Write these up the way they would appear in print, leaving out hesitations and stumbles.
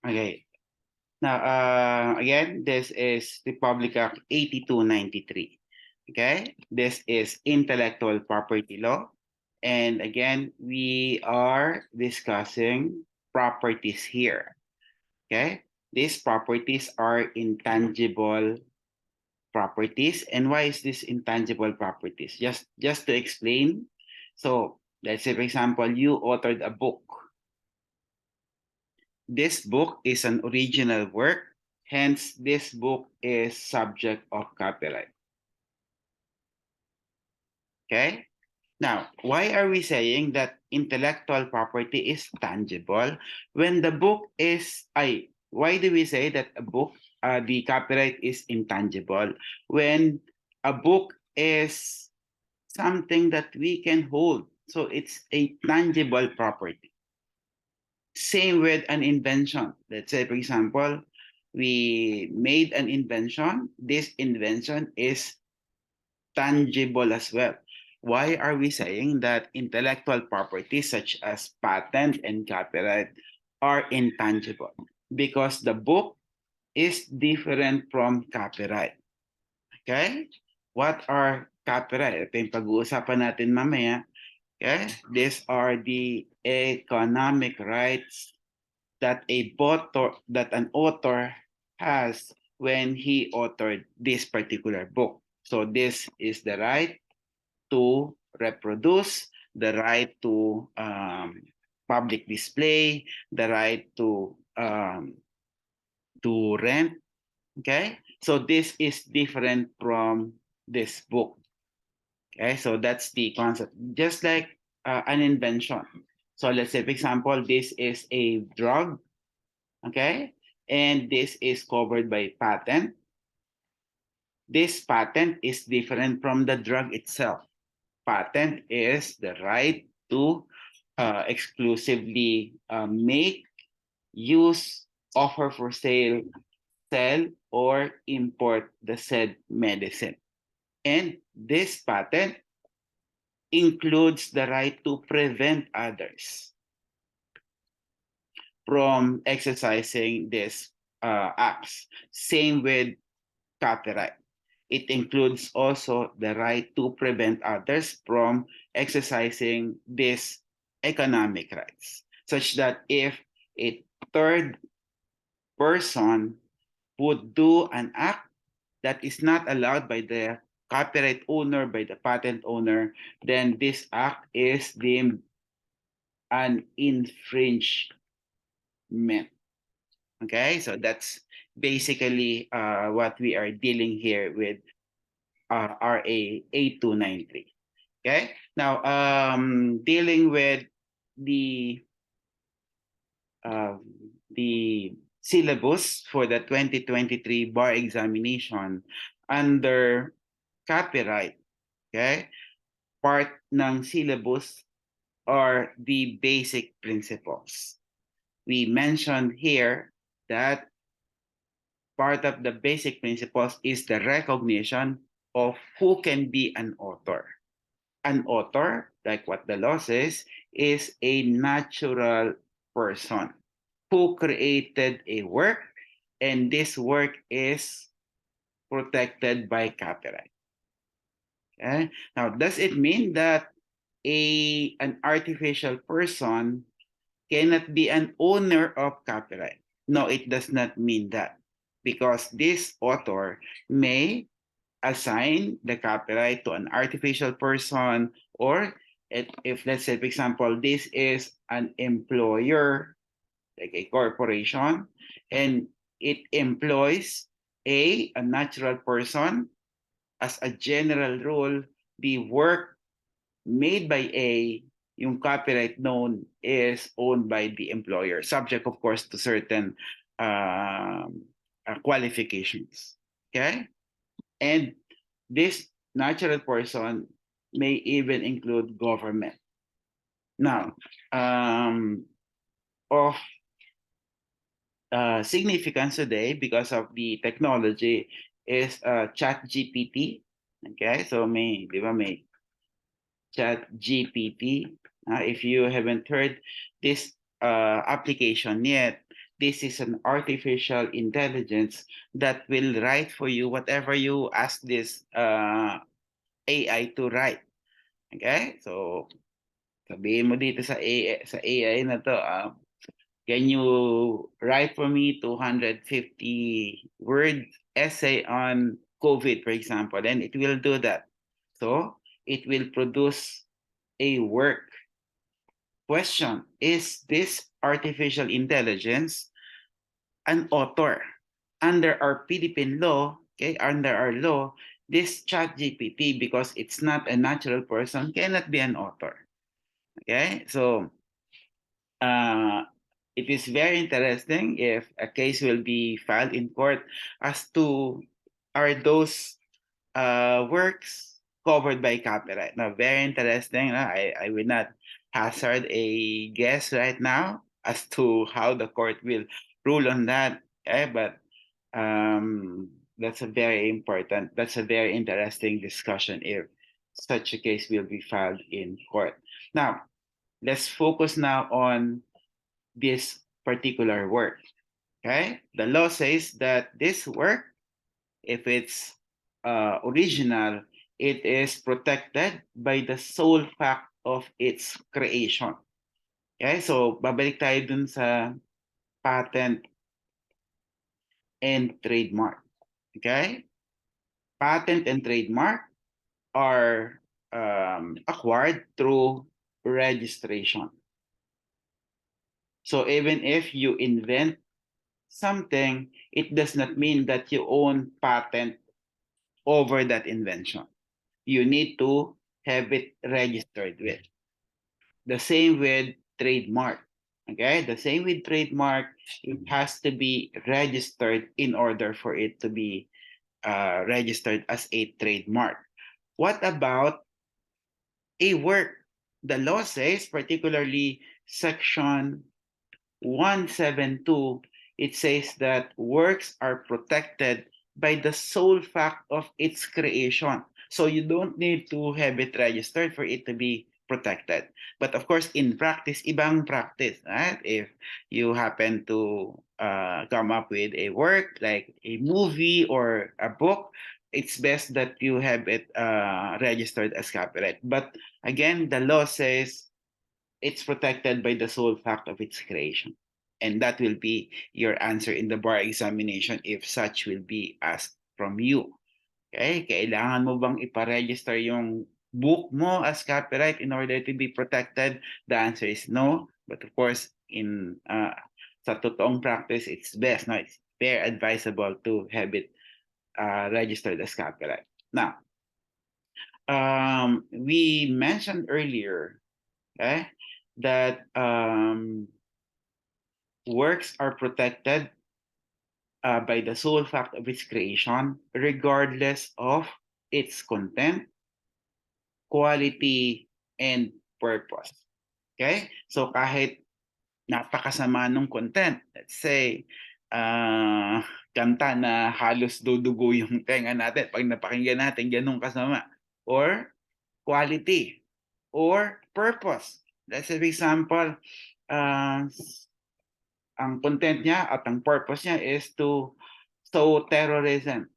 Okay. Now, again, this is Republic Act 8293. Okay, this is intellectual property law. And again, we are discussing properties here. Okay, these properties are intangible properties. And why is this intangible properties? Just to explain. So let's say, for example, you authored a book. This book is an original work, hence this book is subject of copyright. Okay? Now, why are we saying that intellectual property is tangible when the book is, why do we say that a book, the copyright is intangible when a book is something that we can hold? So it's a tangible property. Same with an invention. Let's say, for example, we made an invention. This invention is tangible as well. Why are we saying that intellectual property such as patent and copyright are intangible? Because the book is different from copyright. Okay? What are copyright? Ito yung pag-uusapan natin mamaya. Okay? These are the economic rights that an author has when he authored this particular book. So this is the right to reproduce, the right to public display, the right to rent. Okay, so this is different from this book. Okay, so that's the concept. Just like an invention. So let's say, for example, this is a drug. Okay, and this is covered by patent. This patent is different from the drug itself. Patent is the right to exclusively make, use, offer for sale, sell, or import the said medicine. And this patent includes the right to prevent others from exercising these acts. Same with copyright. It includes also the right to prevent others from exercising these economic rights, such that if a third person would do an act that is not allowed by the copyright owner, by the patent owner, then this act is deemed an infringement. Okay, so that's basically what we are dealing here with RA 8293. Okay, now dealing with the uh, the syllabus for the 2023 bar examination under copyright. Okay, part ng syllabus are the basic principles. We mentioned here that part of the basic principles is the recognition of who can be an author. An author, like what the law says, is a natural person who created a work, and this work is protected by copyright. Okay? Now, does it mean that an artificial person cannot be an owner of copyright? No, it does not mean that, because this author may assign the copyright to an artificial person, or if let's say, for example, this is an employer, like a corporation, and it employs a natural person. As a general rule, the work made by A, yung copyright known, is owned by the employer, subject, of course, to certain qualifications. Okay? And this natural person may even include government. Now, of significance today because of the technology is ChatGPT. Okay, so may ChatGPT. If you haven't heard this application yet, this is an artificial intelligence that will write for you whatever you ask this AI to write. Okay? So, sabihin mo dito sa AI na to, can you write for me 250 word essay on COVID, for example? And it will do that. So, it will produce a work. Question, is this artificial intelligence an author? Under our Philippine law, okay, under our law, this ChatGPT, because it's not a natural person, cannot be an author. Okay, so it is very interesting if a case will be filed in court as to are those works covered by copyright. Now, very interesting. I will not hazard a guess right now as to how the court will rule on that. Okay? But that's a very important, that's a very interesting discussion if such a case will be filed in court. Now, let's focus now on this particular work. Okay, the law says that this work, if it's original, it is protected by the sole fact of its creation. Okay, so babalik tayo dun sa patent and trademark. Okay, patent and trademark are acquired through registration. So even if you invent something, it does not mean that you own patent over that invention. You need to have it registered with. The same with trademark. Okay, the same with trademark, it has to be registered in order for it to be registered as a trademark. What about a work? The law says, particularly section 172, it says that works are protected by the sole fact of its creation. So you don't need to have it registered for it to be protected. But of course, in practice, ibang practice. Right? If you happen to come up with a work like a movie or a book, it's best that you have it registered as copyright. But again, the law says it's protected by the sole fact of its creation. And that will be your answer in the bar examination if such will be asked from you. Okay, kailangan mo bang iparegister yung book mo as copyright in order to be protected? The answer is no. But of course, in sa totoong practice, it's best, no? It's very advisable to have it registered as copyright. Now, we mentioned earlier, okay, that works are protected by the sole fact of its creation, regardless of its content, quality, and purpose. Okay? So kahit napakasama ng content, let's say, kanta na halos dudugo yung tenga natin pag napakinggan natin, ganun kasama. Or quality, or purpose. Let's say, for example, ang content niya at ang purpose niya is to sow terrorism,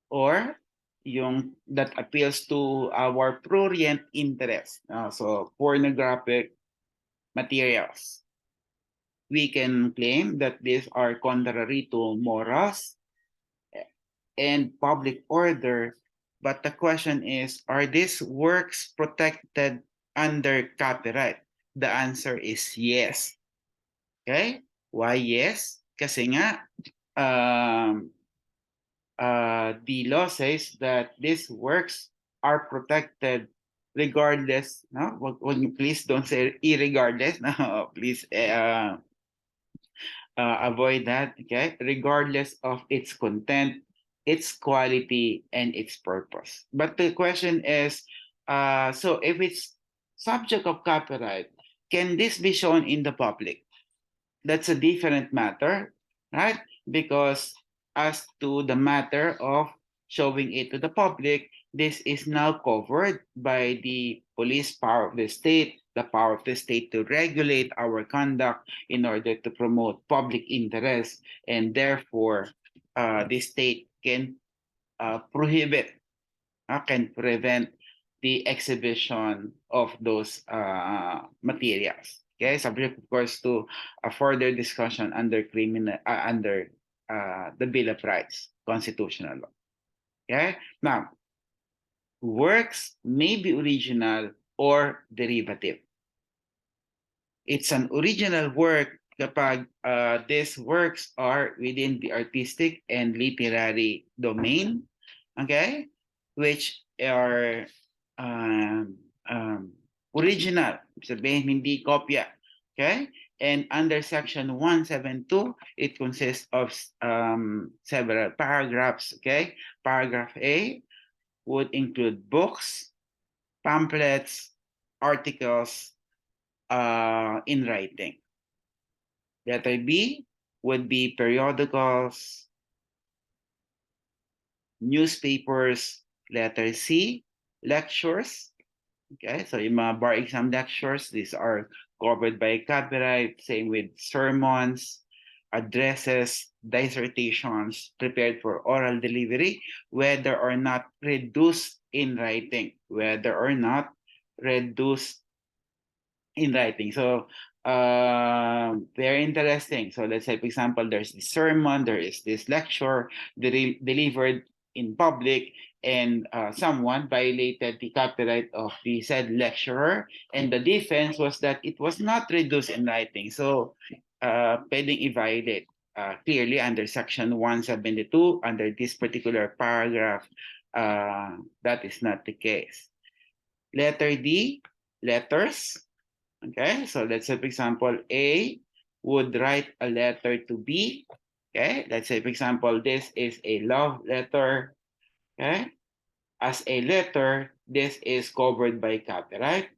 or yung that appeals to our prurient interest. So pornographic materials. We can claim that these are contrary to morals and public order, but the question is, are these works protected under copyright? The answer is yes. Okay? Why yes? Kasi nga, the law says that these works are protected regardless. No, please don't say irregardless. No, please avoid that. Okay, regardless of its content, its quality, and its purpose. But the question is, so if it's subject of copyright, can this be shown in the public? That's a different matter, right? Because as to the matter of showing it to the public, this is now covered by the police power of the state the power of the state to regulate our conduct in order to promote public interest, and therefore the state can prohibit, can prevent the exhibition of those materials. Okay, subject of course to a further discussion under the Bill of Rights, constitutional law. Okay, now works may be original or derivative. It's an original work kapag these works are within the artistic and literary domain, okay, which are original, sabihin hindi kopya, okay? And under section 172, it consists of several paragraphs, okay? Paragraph A would include books, pamphlets, articles in writing. Letter B would be periodicals, newspapers. Letter C, lectures. Okay, so yung mga bar exam lectures, these are covered by copyright. Same with sermons, addresses, dissertations prepared for oral delivery, whether or not reduced in writing, whether or not reduced in writing. So very interesting. So let's say, for example, there's this sermon, there is this lecture delivered in public, and someone violated the copyright of the said lecturer, and the defense was that it was not reduced in writing. So pwedeng i-violate clearly under section 172, under this particular paragraph, that is not the case. Letter D, letters. Okay, so let's say, for example, A would write a letter to B. Okay, let's say, for example, this is a love letter. Okay, as a letter, this is covered by copyright.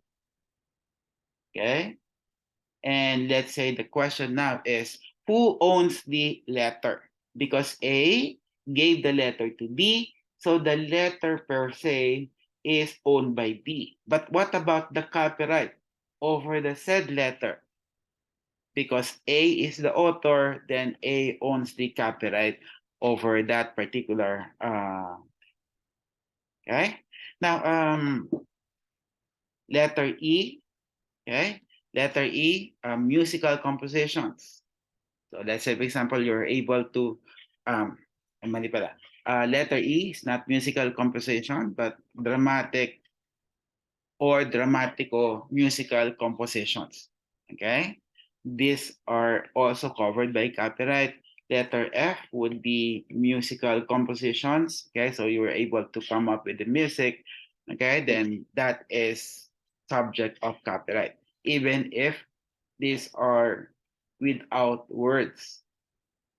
Okay, and let's say the question now is, who owns the letter? Because A gave the letter to B, so the letter per se is owned by B. But what about the copyright over the said letter? Because A is the author, then A owns the copyright over that particular. Okay. Now, letter E. Okay. Letter E, musical compositions. So let's say, for example, you're able to, mali pala. Letter E is not musical composition, but dramatic or dramatico musical compositions. Okay. These are also covered by copyright. Letter F would be musical compositions. Okay, so you were able to come up with the music. Okay, then that is subject of copyright, even if these are without words.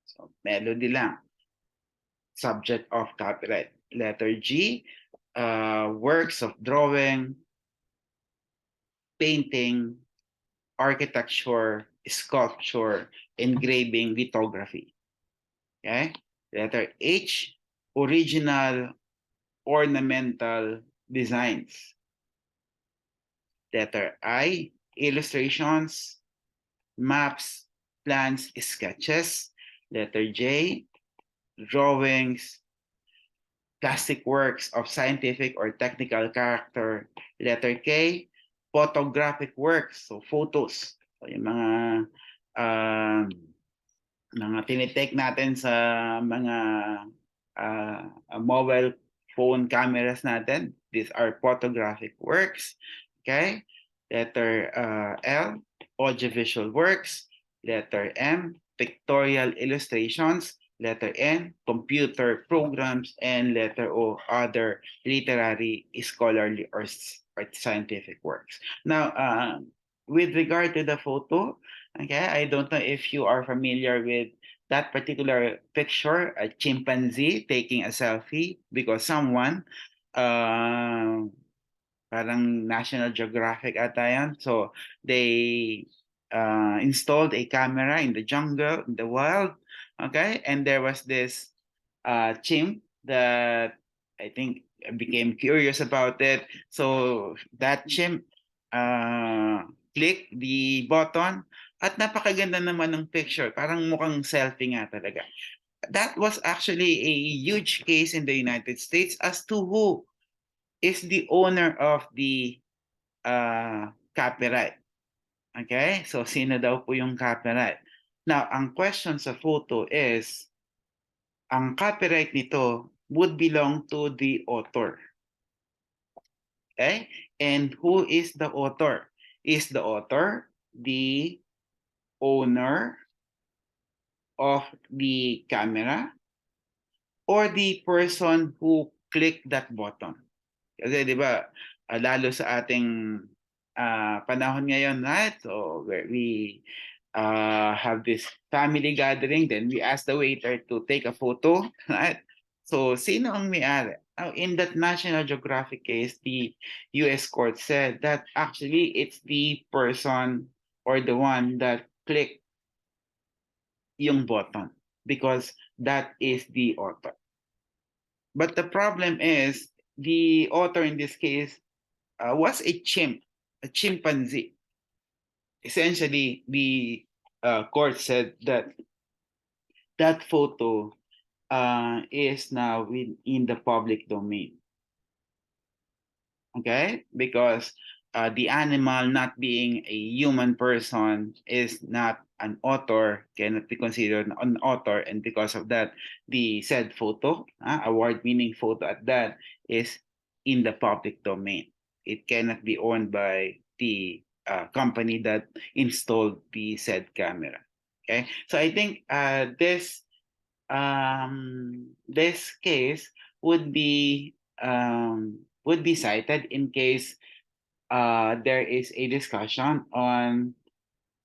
So melody lang, subject of copyright. Letter G, works of drawing, painting, architecture, sculpture, engraving, lithography. Okay? Letter H, original ornamental designs. Letter I, illustrations, maps, plans, sketches. Letter J, drawings, plastic works of scientific or technical character. Letter K, photographic works, so photos. So yung mga tinitake natin sa mga mobile phone cameras natin. These are photographic works. Okay? Letter L, audiovisual works. Letter M, pictorial illustrations. Letter N, computer programs. And letter O, other literary, scholarly, or scientific works. Now, with regard to the photo, okay, I don't know if you are familiar with that particular picture, a chimpanzee taking a selfie because someone, parang National Geographic ata yan. So they installed a camera in the jungle, in the wild, okay? And there was this chimp that I think became curious about it. So that chimp click the button at napakaganda naman ng picture. Parang mukhang selfie nga talaga. That was actually a huge case in the United States as to who is the owner of the copyright. Okay? So, sino daw po yung copyright? Now, ang question sa photo is, ang copyright nito would belong to the author. Okay? And who is the author? Is the author the owner of the camera or the person who clicked that button? Kasi di ba, lalo sa ating panahon ngayon, right? So where we have this family gathering, then we ask the waiter to take a photo, right? So sino ang may-ari? Now, in that National Geographic case, the US court said that actually it's the person or the one that clicked yung button because that is the author. But the problem is the author in this case was a chimpanzee. Essentially, the court said that that photo is now in the public domain. Okay, because the animal not being a human person is not an author, cannot be considered an author, and because of that, the said photo, award-winning photo at that, is in the public domain. It cannot be owned by the company that installed the said camera. Okay, so I think this case would be cited in case there is a discussion on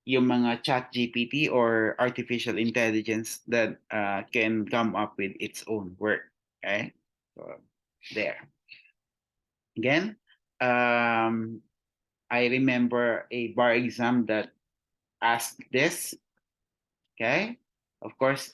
yung mga chat GPT or artificial intelligence that can come up with its own work. Okay, so there. Again, I remember a bar exam that asked this. Okay, of course,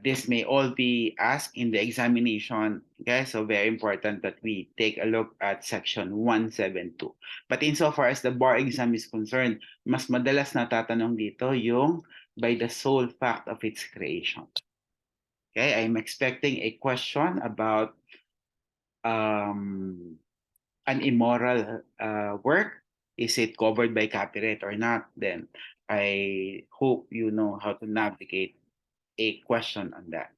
this may all be asked in the examination. Okay, so very important that we take a look at section 172. But insofar as the bar exam is concerned, mas madalas natatanong dito yung by the sole fact of its creation. Okay, I'm expecting a question about an immoral work. Is it covered by copyright or not? Then I hope you know how to navigate a question on that.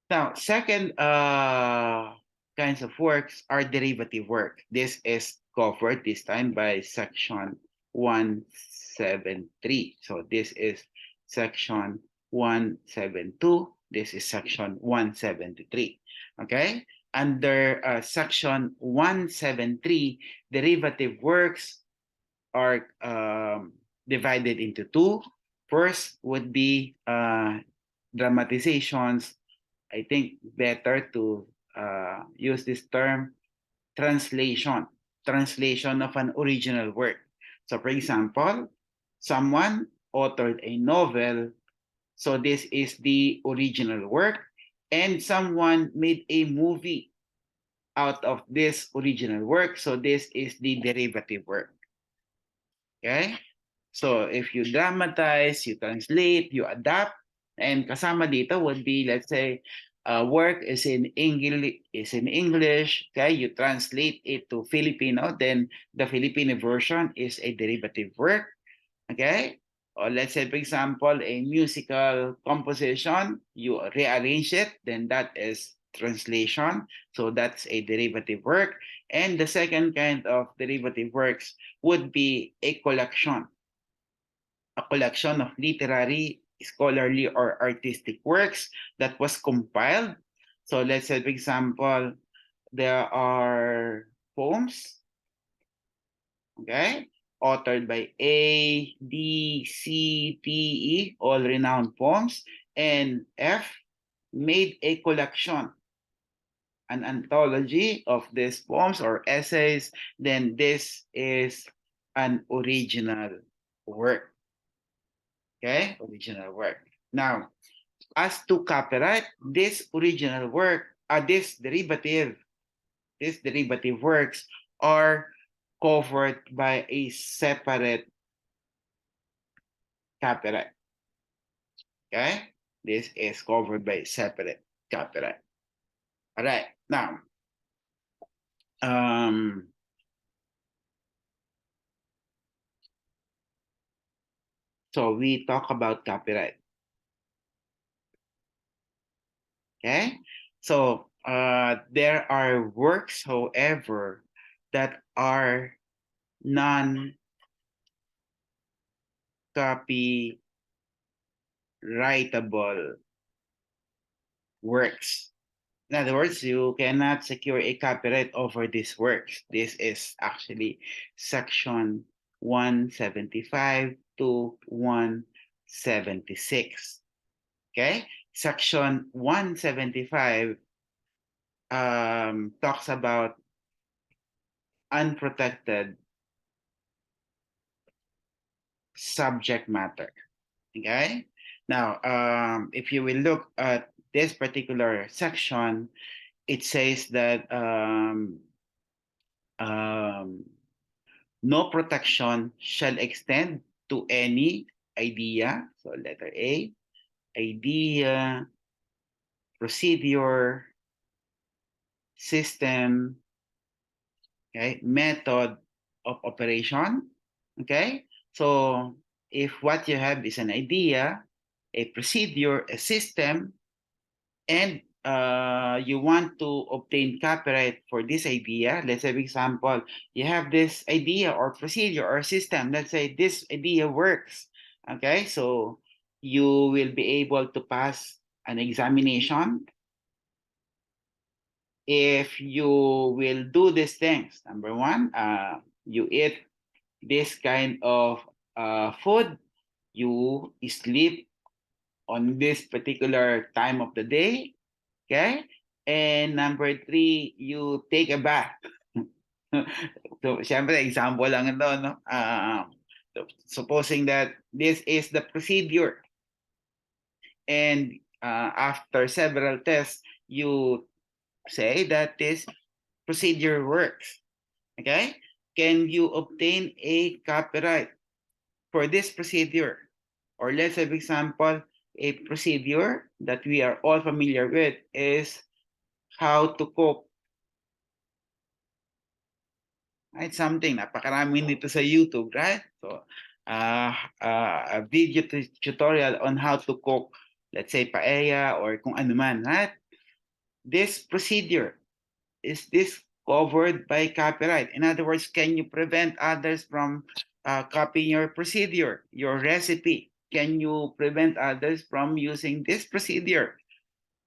Now, second kinds of works are derivative work. This is covered this time by section 173. So this is section 172. This is section 173. Okay? Under section 173, derivative works are divided into two. First would be dramatizations. I think better to use this term, translation of an original work. So for example, someone authored a novel, so this is the original work, and someone made a movie out of this original work, so this is the derivative work. Okay? So if you dramatize, you translate, you adapt, and kasama dito would be, let's say, work is in English, okay? You translate it to Filipino, then the Filipino version is a derivative work, okay? Or let's say, for example, a musical composition, you rearrange it, then that is translation. So that's a derivative work. And the second kind of derivative works would be a collection of literary, scholarly, or artistic works that was compiled. So let's say, for example, there are poems, okay, authored by A, B, C, D, E, all renowned poems, and F made a collection, an anthology of these poems or essays, then this is an original work. Okay, original work. Now, as to copyright, this original work, these derivative works are covered by a separate copyright. Okay? This is covered by separate copyright. All right. Now, um, so we talk about copyright. Okay? So there are works, however, that are non-copyrightable works. In other words, you cannot secure a copyright over these works. This is actually section 175 to 176. Okay? Section 175 talks about unprotected subject matter. Okay? Now, if you will look at this particular section, it says that um, no protection shall extend to any idea. So letter A, idea, procedure, system, okay, method of operation. Okay, so if what you have is an idea, a procedure, a system, and you want to obtain copyright for this idea, let's say, for example, you have this idea or procedure or system, let's say this idea works, okay, so you will be able to pass an examination if you will do these things. Number one, you eat this kind of food, you sleep on this particular time of the day, okay? And number three, you take a bath. So, syempre, example lang ito, no? Supposing that this is the procedure, and after several tests, you say that this procedure works, okay? Can you obtain a copyright for this procedure? Or let's say, for example, a procedure that we are all familiar with is how to cook. Right? Something, napakarami nito sa YouTube, right? So, a video tutorial on how to cook, let's say, paella or kung ano man, right? This procedure, is this covered by copyright? In other words, can you prevent others from copying your procedure, your recipe? Can you prevent others from using this procedure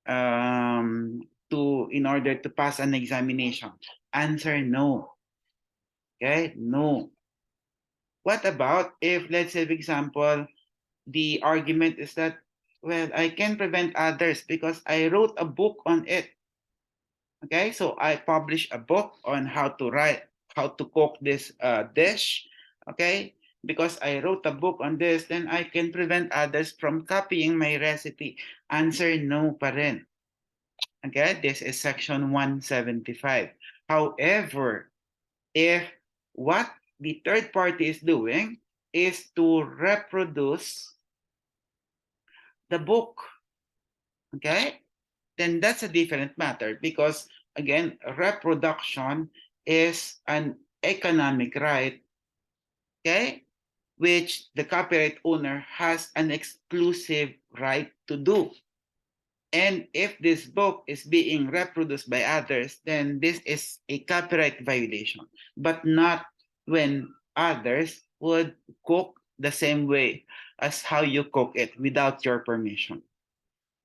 in order to pass an examination? Answer, no. Okay, no. What about if, let's say, for example, the argument is that, well, I can prevent others because I wrote a book on it. Okay, so I published a book on how to cook this dish. Okay, because I wrote a book on this, then I can prevent others from copying my recipe. Answer, no pa rin. Okay, this is section 175. However, if what the third party is doing is to reproduce the book, okay, then that's a different matter because, again, reproduction is an economic right, okay, which the copyright owner has an exclusive right to do. And if this book is being reproduced by others, then this is a copyright violation, but not when others would cook the same way as how you cook it without your permission.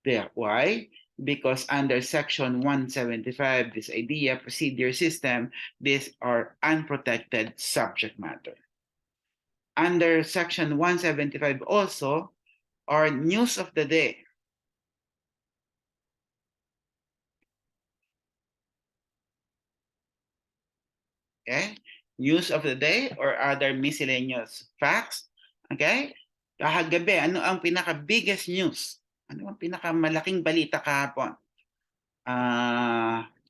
There. Why? Because under section 175, this idea, procedure, system, these are unprotected subject matter. Under section 175 also are news of the day. Okay? News of the day or other miscellaneous facts. Okay? Kahagabi, ano ang pinaka-biggest news? Ano ang pinakamalaking balita kahapon?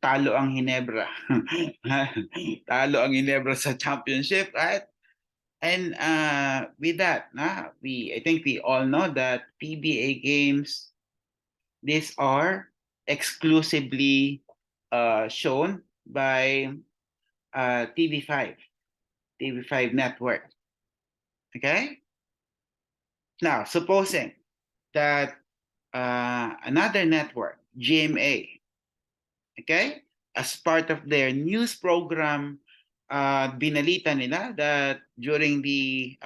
talo ang Ginebra. Talo ang Ginebra sa championship, right? And with that, I think we all know that PBA games, these are exclusively shown by TV5, TV5 network. Okay? Now, supposing that another network, GMA, okay, as part of their news program, binalita nila that during the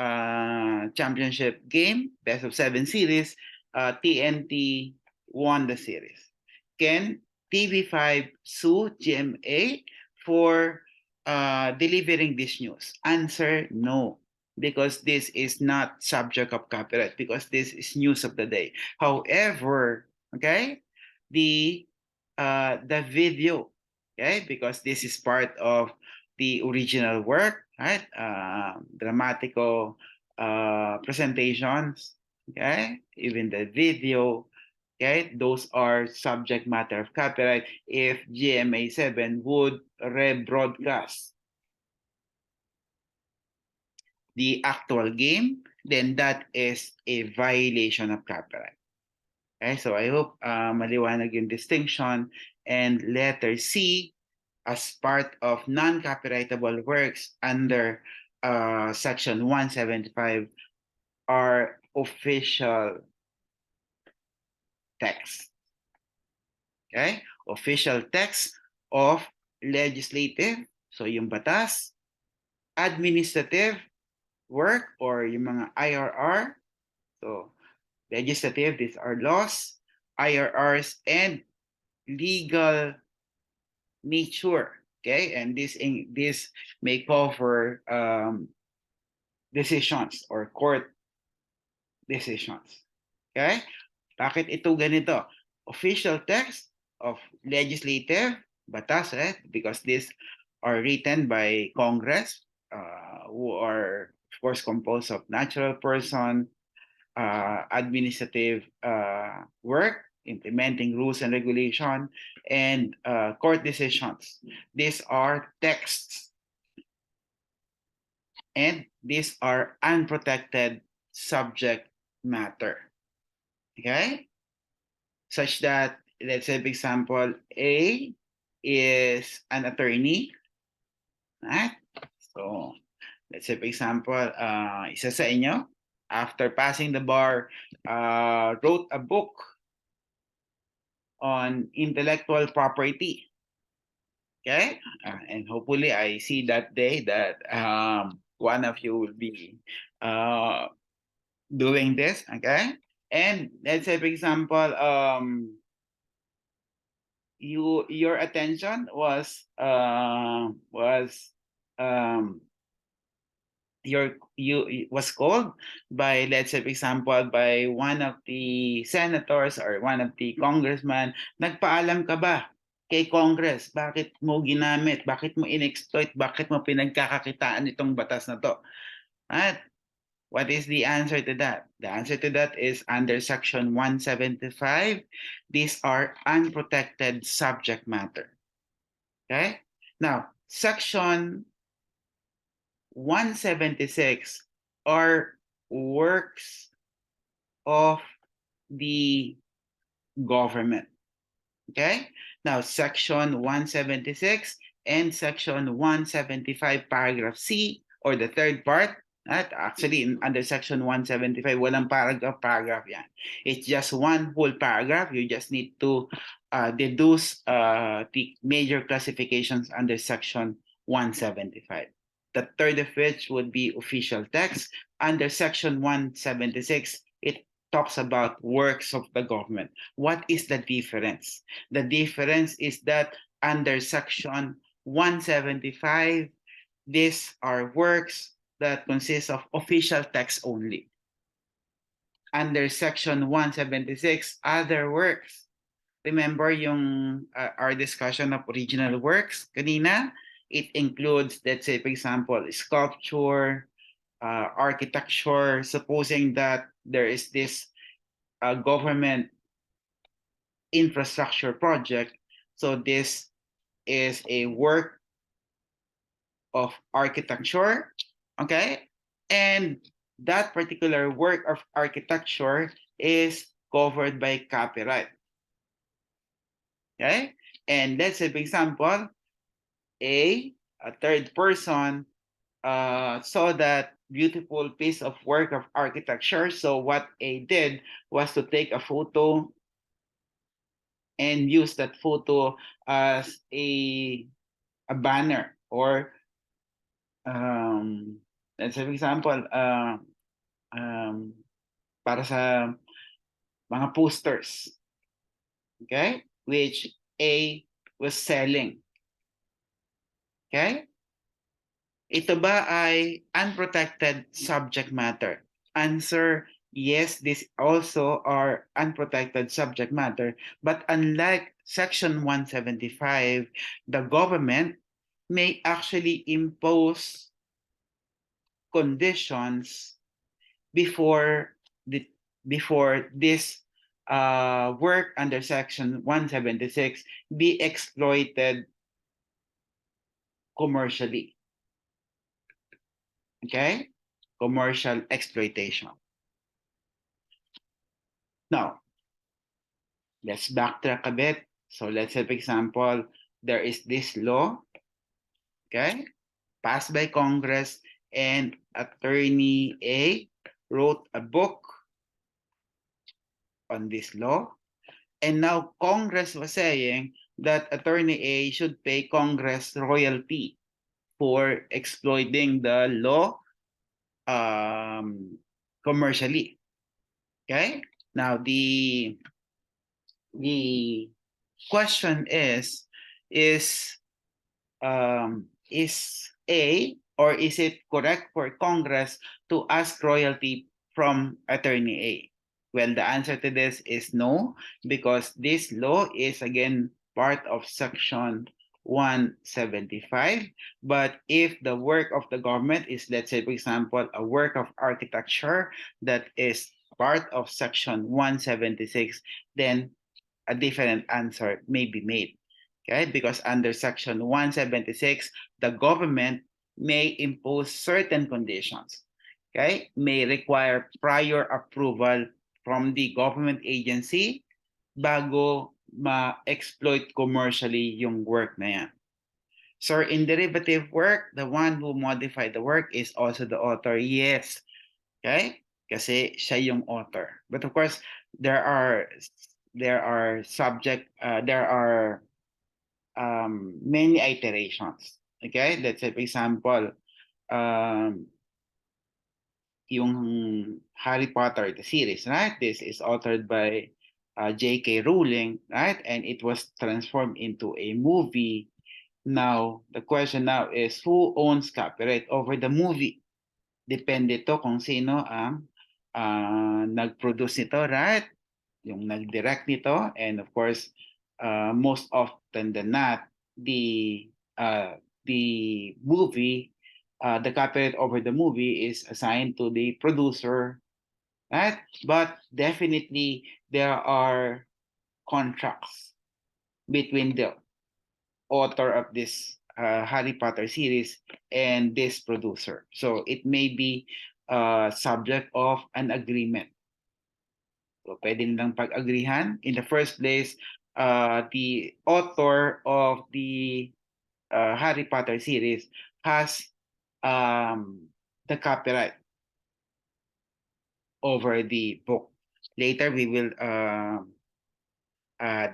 championship game, best of 7 series, TNT won the series. Can TV5 sue GMA for delivering this news? Answer, no, because this is not subject of copyright, because this is news of the day. However, okay, the video, okay, because this is part of the original work, right? Dramatical presentations, okay, even the video, okay, those are subject matter of copyright if GMA7 would rebroadcast the actual game, then that is a violation of copyright. Okay, so I hope maliwanag yung distinction. And letter C, as part of non-copyrightable works under Section 175, are official text. Okay? Official text of legislative, so yung batas, administrative work or yung mga IRR, so legislative, these are laws, IRRs, and legal nature. Okay, and this may cover decisions or court decisions. Okay, bakit ito ganito? Official text of legislative batas, right? Because these are written by Congress, who are of course composed of natural person, administrative work, implementing rules and regulation, and court decisions. These are texts, and these are unprotected subject matter. Okay? Such that, let's say, for example, A is an attorney. Right? So, let's say, for example, isa sa inyo, after passing the bar, wrote a book on intellectual property. Okay? And hopefully I see that day that one of you will be doing this. Okay? And let's say, for example, your attention was you was called by, let's say, for example, by one of the senators or one of the congressmen. Nagpaalam ka ba kay Congress? Bakit mo ginamit? Bakit mo inexploit? Bakit mo pinagkakakitaan itong batas na to? At what is the answer to that? The answer to that is under Section 175. These are unprotected subject matter. Okay? Now, Section 176 are works of the government. Okay? Now, Section 176 and Section 175, Paragraph C, or the third part, actually, under Section 175, walang paragraph yan. It's just one whole paragraph. You just need to deduce the major classifications under Section 175. The third of which would be official text. Under Section 176, it talks about works of the government. What is the difference? The difference is that under Section 175, these are works that consist of official text only. Under Section 176, other works. Remember yung our discussion of original works kanina? It includes, let's say, for example, sculpture, architecture, supposing that there is this government infrastructure project. So this is a work of architecture, okay? And that particular work of architecture is covered by copyright, okay? And let's say, for example, a third person saw that beautiful piece of work of architecture. So what A did was to take a photo and use that photo as a banner or um, let's say for example um, para sa mga posters, okay, which A was selling, okay. Ito ba ay unprotected subject matter? Answer, yes, this also are unprotected subject matter. But unlike Section 175, the government may actually impose conditions before the before this work under Section 176 be exploited commercially. Okay? Commercial exploitation. Now, let's backtrack a bit. So let's say, for example, there is this law, okay, passed by Congress, and Attorney A wrote a book on this law. And now Congress was saying that Attorney A should pay Congress royalty for exploiting the law commercially. Okay? Now the question is A, or is it correct for Congress to ask royalty from Attorney A? Well, the answer to this is no, because this law is again part of Section 175. But if the work of the government is, let's say, for example, a work of architecture that is part of Section 176, then a different answer may be made. Okay, because under Section 176, the government may impose certain conditions. Okay, may require prior approval from the government agency bago ma-exploit commercially yung work na yan. So in derivative work, the one who modified the work is also the author. Yes. Okay? Kasi siya yung author. But of course, there are many iterations. Okay? Let's say, for example, um, yung Harry Potter, the series, right? This is authored by J.K. Rowling, right? And it was transformed into a movie. Now, the question now is, who owns copyright over the movie? Depende to kung sino ang nag-produce nito, right? Yung nag-direct nito. And of course, most often than not, the movie, the copyright over the movie is assigned to the producer, right? But definitely there are contracts between the author of this Harry Potter series and this producer. So it may be subject of an agreement. So pwede nilang pag-agrihan. In the first place, the author of the Harry Potter series has the copyright over the book. Later, we will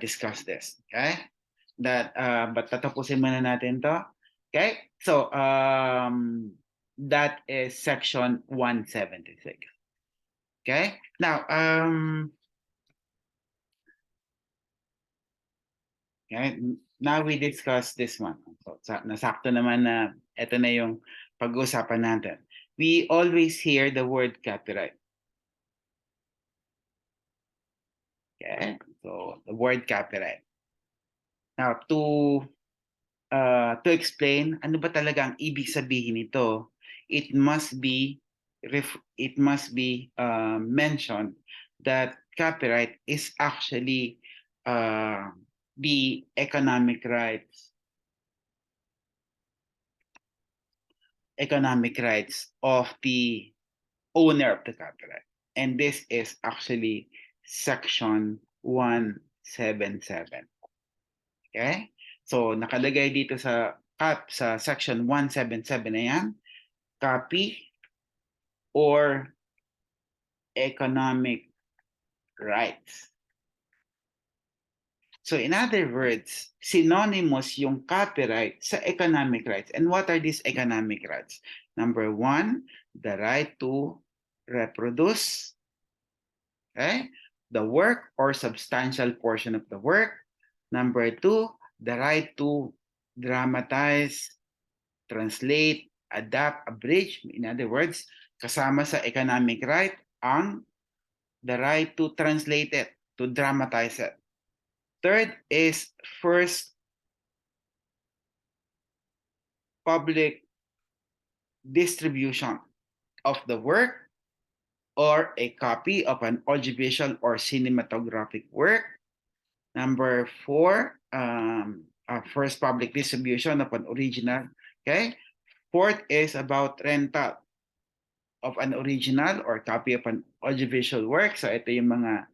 discuss this. Okay? But tatapusin muna natin to. Okay? So, that is section 176. Okay? Now, okay, now we discuss this one. So, nasakto naman na ito na yung pag-uusapan natin. We always hear the word copyright. Okay? So, the word copyright. Now, to explain ano ba talaga ang ibig sabihin nito, it must be mentioned that copyright is actually the economic rights economic rights of the owner of the copyright. And this is actually section 177. Okay? So nakalagay dito sa section 177 na yan, copy or economic rights. So in other words, synonymous yung copyright sa economic rights. And what are these economic rights? Number one, the right to reproduce, okay, the work or substantial portion of the work. Number two, the right to dramatize, translate, adapt, abridge. In other words, kasama sa economic right ang the right to translate it, to dramatize it. Third is first public distribution of the work or a copy of an audiovisual or cinematographic work. Number four, first public distribution of an original. Okay. Fourth is about rental of an original or copy of an audiovisual work. So ito yung mga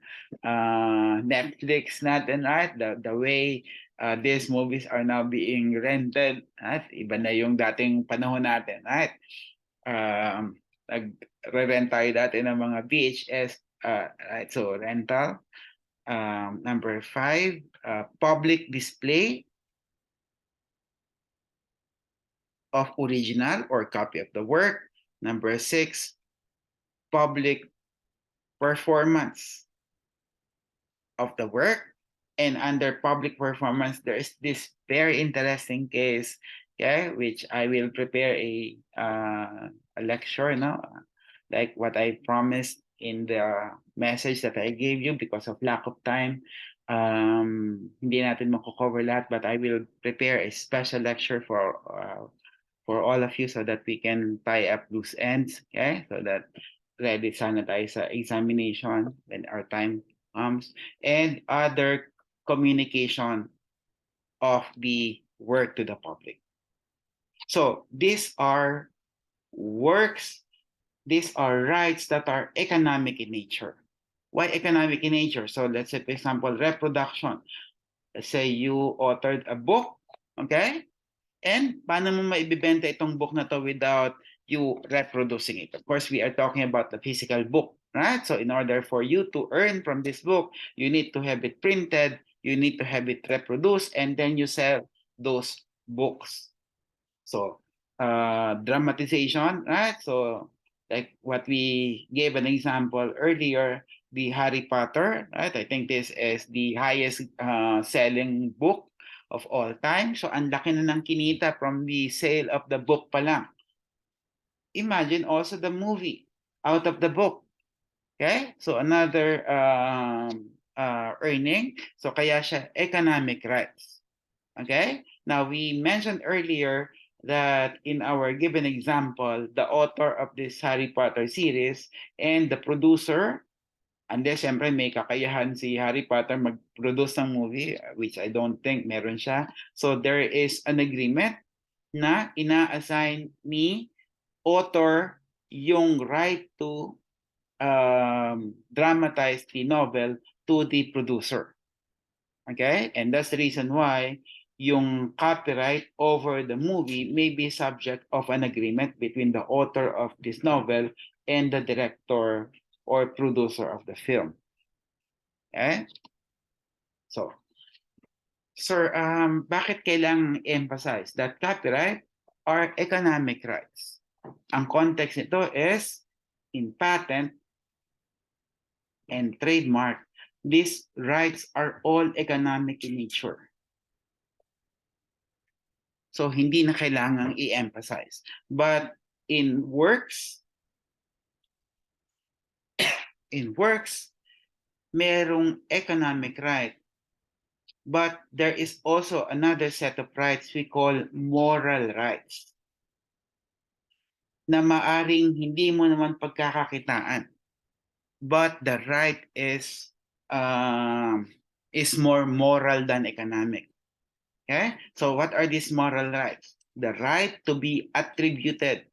Netflix natin, right? The way these movies are now being rented, right? Iba na yung dating panahon natin, right? Nag-rent tayo dati ng mga VHS, right? So rental. Number five, public display of original or copy of the work. Number six, public performance of the work. And under public performance, there is this very interesting case, okay, which I will prepare a lecture, no, like what I promised in the message that I gave you. Because of lack of time, hindi natin mako-cover lahat, but I will prepare a special lecture for all of you so that we can tie up loose ends, okay? So that ready sana tayo sa examination when our time comes. And other communication of the work to the public. So these are works, these are rights that are economic in nature. Why economic in nature? So let's say, for example, reproduction. Let's say you authored a book, okay? And paano mo maibibenta itong book na to without you reproducing it? Of course, we are talking about the physical book, right? So in order for you to earn from this book, you need to have it printed, you need to have it reproduced, and then you sell those books. So dramatization, right? So like what we gave an example earlier, the Harry Potter, right? I think this is the highest selling book of all time. So ang laki na ng kinita from the sale of the book pa lang. Imagine also the movie out of the book. Okay? So another earning. So kaya siya economic rights. Okay? Now we mentioned earlier that in our given example, the author of this Harry Potter series and the producer, and then syempre may kakayahan si Harry Potter mag-produce ng movie, which I don't think meron siya. So there is an agreement na ina-assign ni author yung right to dramatize the novel to the producer. Okay? And that's the reason why yung copyright over the movie may be subject of an agreement between the author of this novel and the director or producer of the film. Okay? So, sir, bakit kailangang emphasize that copyright are economic rights? Ang context nito is in patent and trademark. These rights are all economic in nature. So, hindi na kailangang i-emphasize. But in works, merong economic right. But there is also another set of rights we call moral rights na maaring hindi mo naman pagkakakitaan. But the right is more moral than economic. Okay? So what are these moral rights? The right to be attributed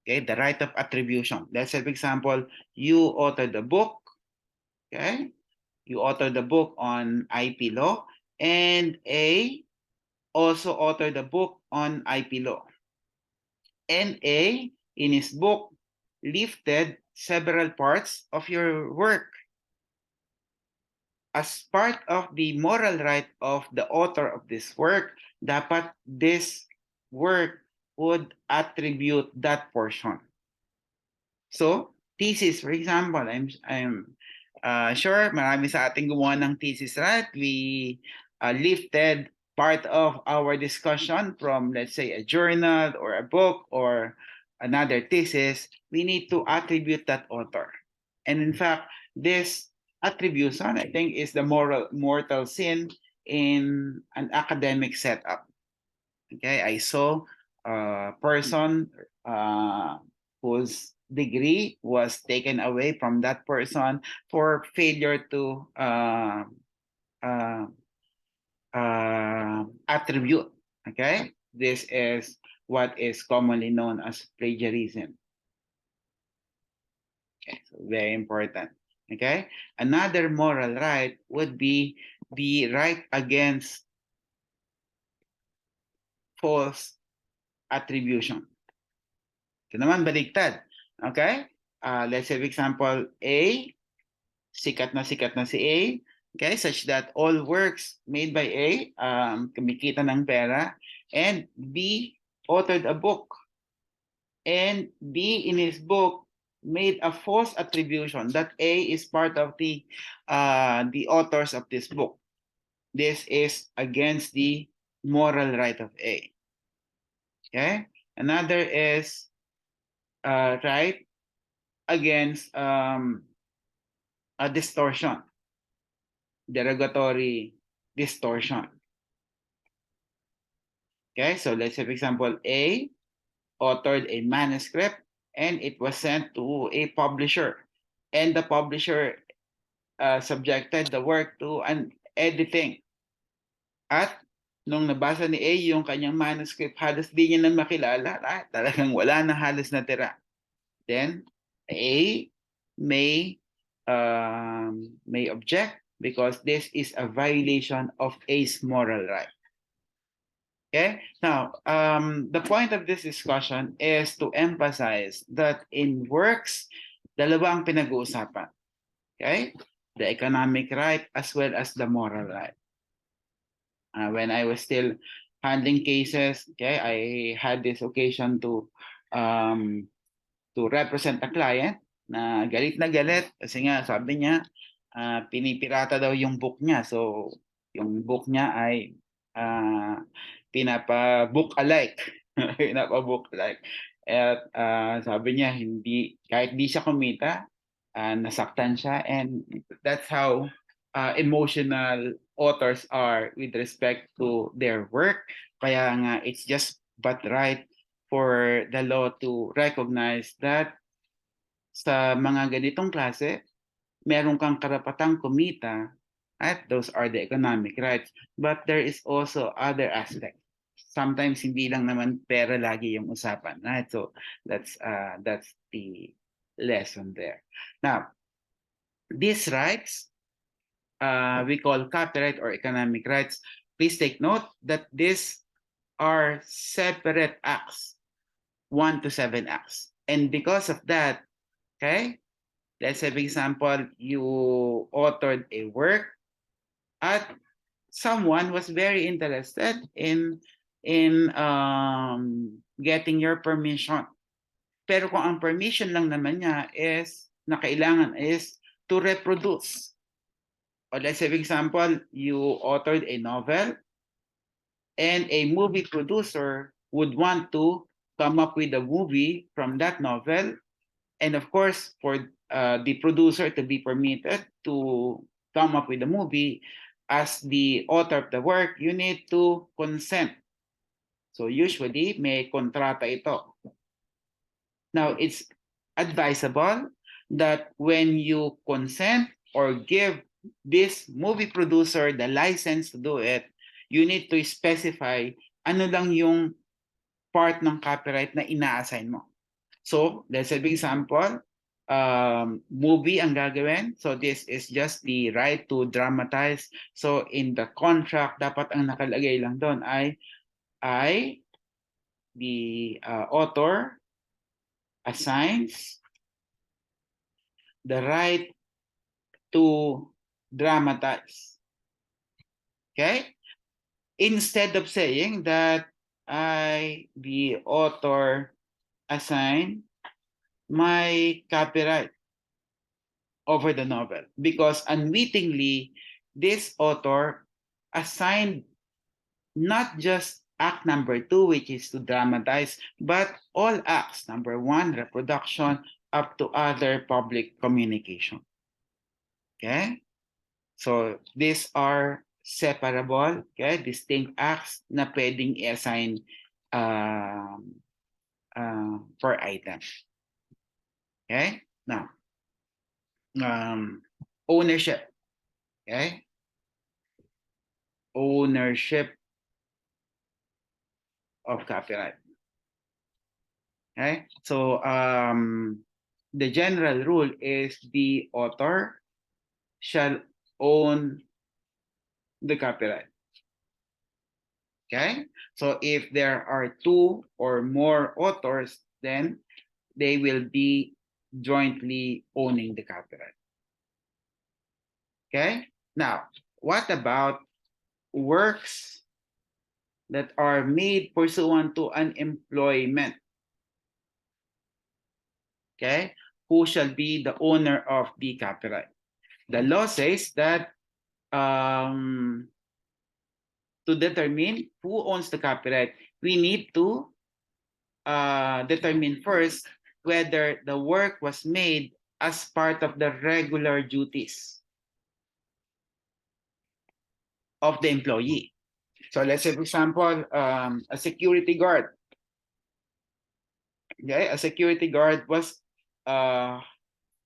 Okay, the right of attribution. Let's say, for example, you authored the book, okay? You authored the book on IP law, and A also authored the book on IP law. And A, in his book, lifted several parts of your work. As part of the moral right of the author of this work, dapat this work would attribute that portion. So, thesis, for example, I'm sure marami sa ating gumawa ng thesis, right? We lifted part of our discussion from, let's say, a journal or a book or another thesis. We need to attribute that author. And in fact, this attribution, I think, is the mortal sin in an academic setup. Okay, I saw a person whose degree was taken away from that person for failure to uh, attribute. Okay, this is what is commonly known as plagiarism. Okay, so very important. Okay, another moral right would be the right against false attribution. Ito naman, baliktad. Okay? Let's say, for example, A, sikat na si A, okay, such that all works made by A, kumikita ng pera, and B, authored a book. And B, in his book, made a false attribution that A is part of the authors of this book. This is against the moral right of A. Okay? Another is right against a distortion, derogatory distortion. Okay, so let's say, for example, A authored a manuscript and it was sent to a publisher, and the publisher subjected the work to an editing. At nung nabasa ni A yung kanyang manuscript, halos di niya na makilala, talagang wala na halos na tira. Then A may object because this is a violation of A's moral right. Okay. Now, the point of this discussion is to emphasize that in works, dalawa ang pinag-uusapan. Okay? The economic right as well as the moral right. When I was still handling cases, okay, I had this occasion to represent a client na galit kasi nga sabi niya pinipirata daw yung book niya. So yung book niya ay pinapa-book alike. Pinapa-book alike. At sabi niya kahit di siya kumita, nasaktan siya, and that's how emotional authors are with respect to their work. Kaya nga it's just but right for the law to recognize that sa mga ganitong klase, meron kang karapatang kumita, at those are the economic rights. But there is also other aspects. Sometimes hindi lang naman pera lagi yung usapan, right? So that's the lesson there. Now, these rights we call copyright or economic rights. Please take note that these are separate acts, 1 to 7 acts. And because of that, okay, let's say, for example, you authored a work at someone was very interested in getting your permission. Pero kung ang permission lang naman niya is na kailangan is to reproduce. Or let's say, for example, you authored a novel and a movie producer would want to come up with a movie from that novel. And of course, for the producer to be permitted to come up with a movie, as the author of the work, you need to consent. So usually, may kontrata ito. Now, it's advisable that when you consent or give this movie producer the license to do it, you need to specify ano lang yung part ng copyright na ina-assign mo. So let's say example, movie ang gagawin. So this is just the right to dramatize. So in the contract, dapat ang nakalagay lang doon ay the author assigns the right to dramatize. Okay? Instead of saying that the author assign my copyright over the novel, because unwittingly this author assigned not just act number 2, which is to dramatize, but all acts, number 1, reproduction, up to other public communication. Okay? So these are separable, okay, distinct acts na pwedeng i-assign per item. Okay? Now, ownership. Okay? Ownership of copyright. Okay? So the general rule is the author shall own the copyright. Okay? So if there are 2 or more authors, then they will be jointly owning the copyright. Okay? Now, what about works that are made pursuant to an employment? Okay? Who shall be the owner of the copyright? The law says that to determine who owns the copyright, we need to determine first whether the work was made as part of the regular duties of the employee. So let's say, for example, a security guard. Okay, a security guard was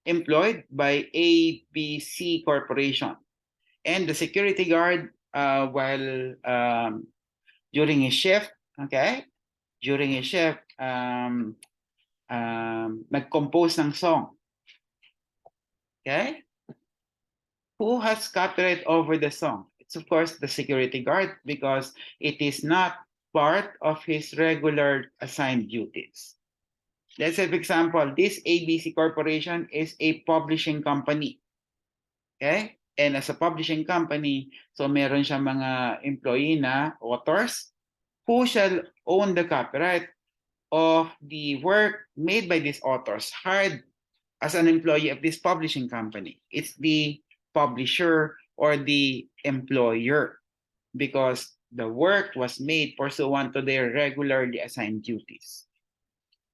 employed by ABC Corporation, and the security guard, while during his shift, okay, during his shift, nag-compose ng song. Okay, who has copyright over the song? It's of course the security guard, because it is not part of his regular assigned duties. Let's say, for example, this ABC Corporation is a publishing company. Okay? And as a publishing company, so meron siya mga employee na authors who shall own the copyright of the work made by these authors hired as an employee of this publishing company. It's the publisher or the employer, because the work was made pursuant to their regularly assigned duties.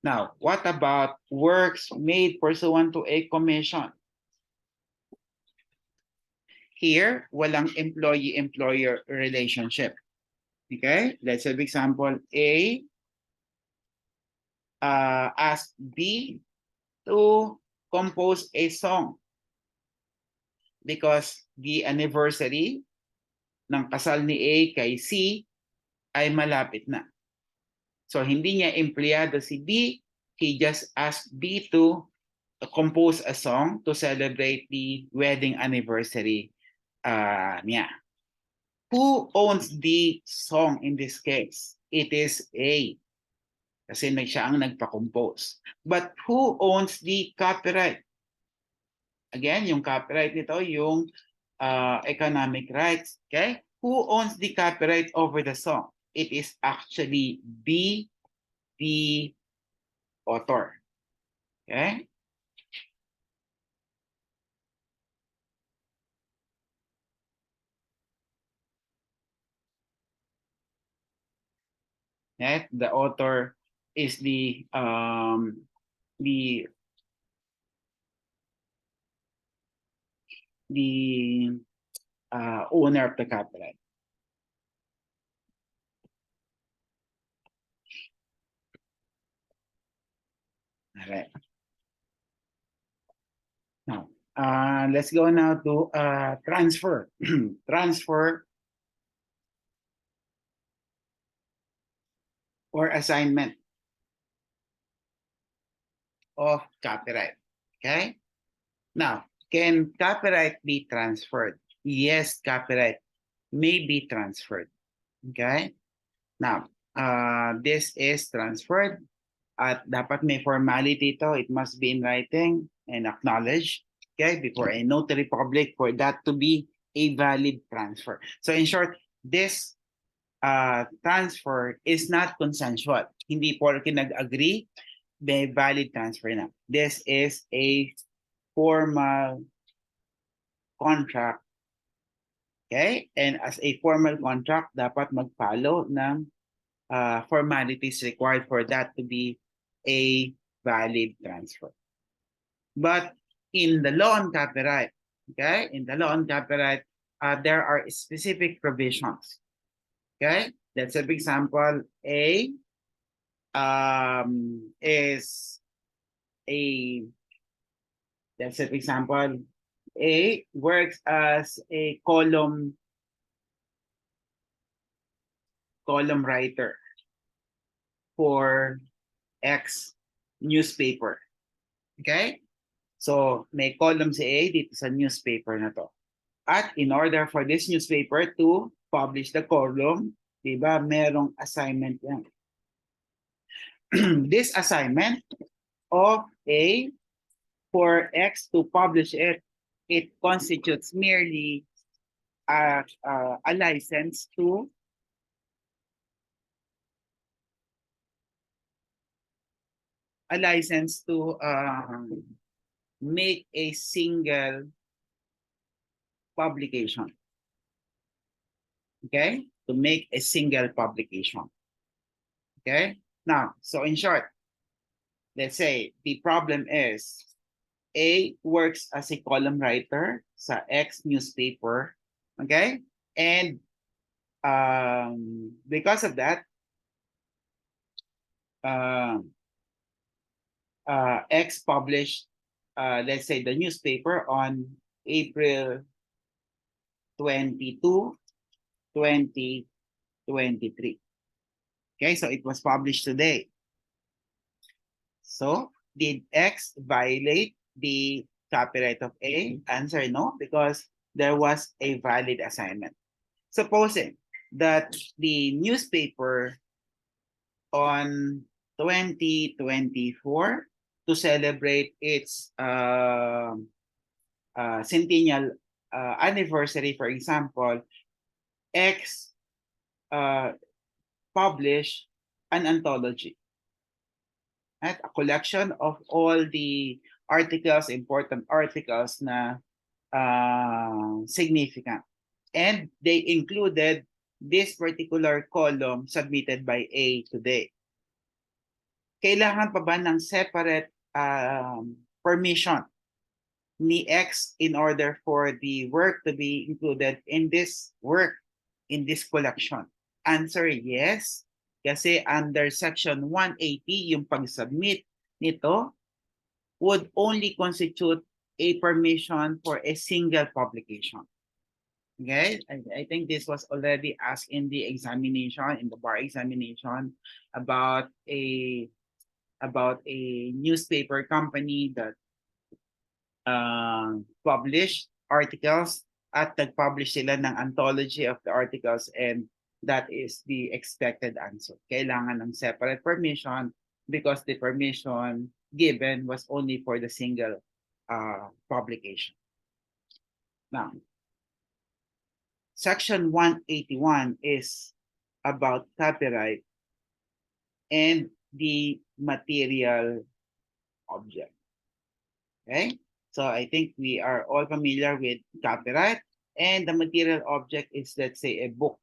Now, what about works made pursuant to a commission? Here, walang employee-employer relationship. Okay? Let's have example A asked B to compose a song because the anniversary ng kasal ni A kay C ay malapit na. So hindi niya empleyado si B, he just asked B to compose a song to celebrate the wedding anniversary niya. Who owns the song in this case? It is A, kasi siya ang nagpa-compose. But who owns the copyright? Again, yung copyright nito, yung economic rights. Okay? Who owns the copyright over the song? It is actually B, the author. Okay? Okay? The author is the owner of the copyright. All right. Now, let's go now to transfer. Transfer or assignment. of copyright. Okay? Now, can copyright be transferred? Yes, copyright may be transferred. Okay? Now, this is transferred at dapat may formality ito. It must be in writing and acknowledged, okay, before a notary public for that to be a valid transfer. So in short, this transfer is not consensual. Hindi porke nag-agree, may valid transfer na. This is a formal contract. Okay? And as a formal contract, dapat mag-follow ng formalities required for that to be a valid transfer. But in the law on copyright, okay, in the law on copyright, there are specific provisions. Okay, let's say, for example, A is a, let's say, for example, A works as a column writer for X newspaper. Okay? So, may column si A dito sa newspaper na to. At in order for this newspaper to publish the column, di ba, merong assignment yan. This assignment of A for X to publish it, it constitutes merely a license to make a single publication. Okay? To make a single publication. Okay? Now, so in short, let's say the problem is A works as a column writer sa X newspaper. Okay? And because of that, X published, let's say, the newspaper on April 22, 2023. Okay, so it was published today. So, did X violate the copyright of A? Answer no, because there was a valid assignment. Supposing that the newspaper on 2024 to celebrate its centennial anniversary, for example, X published an anthology, right? A collection of all the articles, important articles na significant. And they included this particular column submitted by A today. Kailangan pa ba ng separate permission ni X in order for the work to be included in this work, in this collection? Answer, yes. Kasi under Section 180, yung pag-submit nito would only constitute a permission for a single publication. Okay, I think this was already asked in the examination, in the bar examination, about a newspaper company that published articles at nag-publish sila ng anthology of the articles, and that is the expected answer. Kailangan ng separate permission because the permission given was only for the single publication. Now, Section 181 is about copyright and the material object. Okay? So I think we are all familiar with copyright, and the material object is, let's say, a book.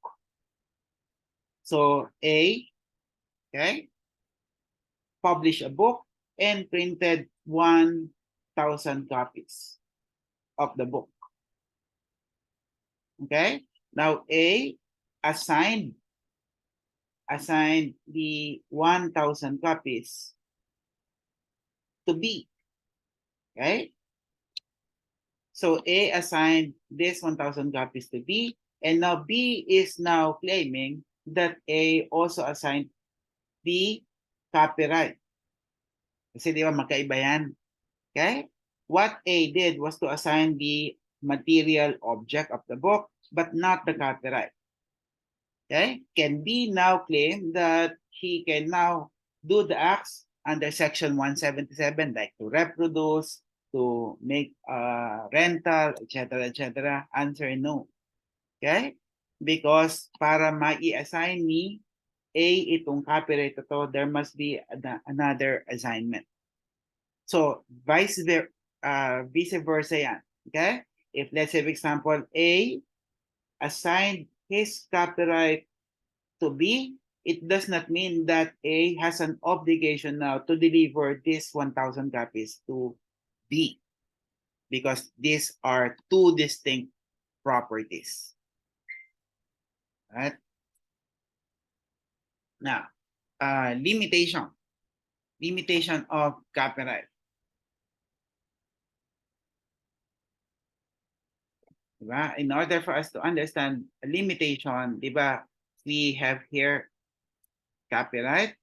So A, okay, published a book and printed 1,000 copies of the book. Okay? Now A assigned the 1,000 copies to B. Okay? So A assigned this 1,000 copies to B, and now B is now claiming that A also assigned the copyright Kasi di ba magkaiba yan. Okay? What A did was to assign the material object of the book, but not the copyright. Okay? Can B now claim that he can now do the acts under section 177, like to reproduce, to make rental, etc., etc.? Answer no. Okay? Because para ma-i-assign ni A itong copyright ito, there must be another assignment. So, vice versa yan. Okay? If let's say, for example, A assigned his copyright to B, it does not mean that A has an obligation now to deliver this 1,000 copies to B, because these are two distinct properties. Right? Now, limitation of copyright. Diba? In order for us to understand a limitation, diba, we have here copyright,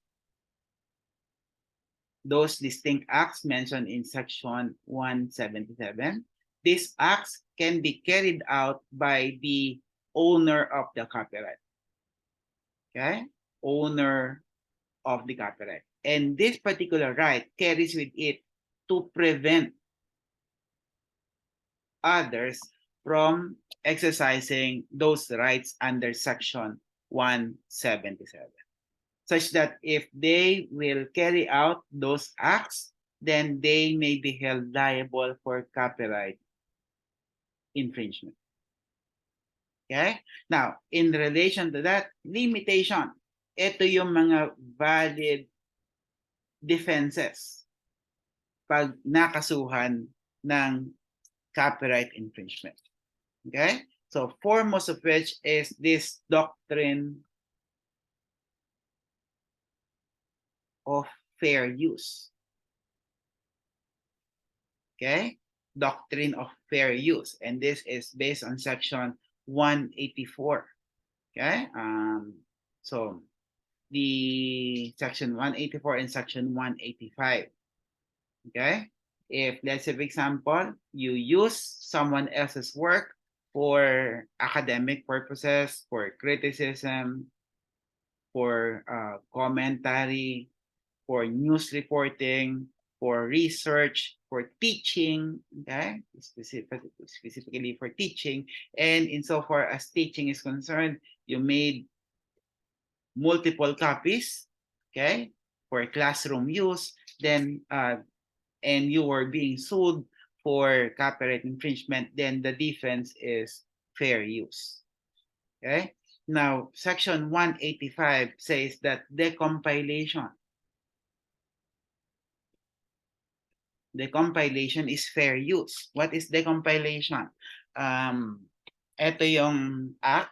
those distinct acts mentioned in section 177. These acts can be carried out by the owner of the copyright. Okay? Owner of the copyright. And this particular right carries with it to prevent others from exercising those rights under section 177, such that if they will carry out those acts, then they may be held liable for copyright infringement. Okay? Now, in relation to that, limitation. Ito yung mga valid defenses pag nakasuhan ng copyright infringement. Okay? So, foremost of which is this doctrine of fair use. Okay? Doctrine of fair use. And this is based on section 184. Okay? So, the section 184 and section 185. Okay? If, let's say, for example, you use someone else's work for academic purposes, for criticism, for commentary, for news reporting, for research, for teaching, okay, specifically for teaching, and insofar as teaching is concerned, you made multiple copies, okay, for classroom use, then and you were being sued for copyright infringement, then the defense is fair use. Okay? Now, section 185 says that decompilation is fair use. What is decompilation? Ito yung act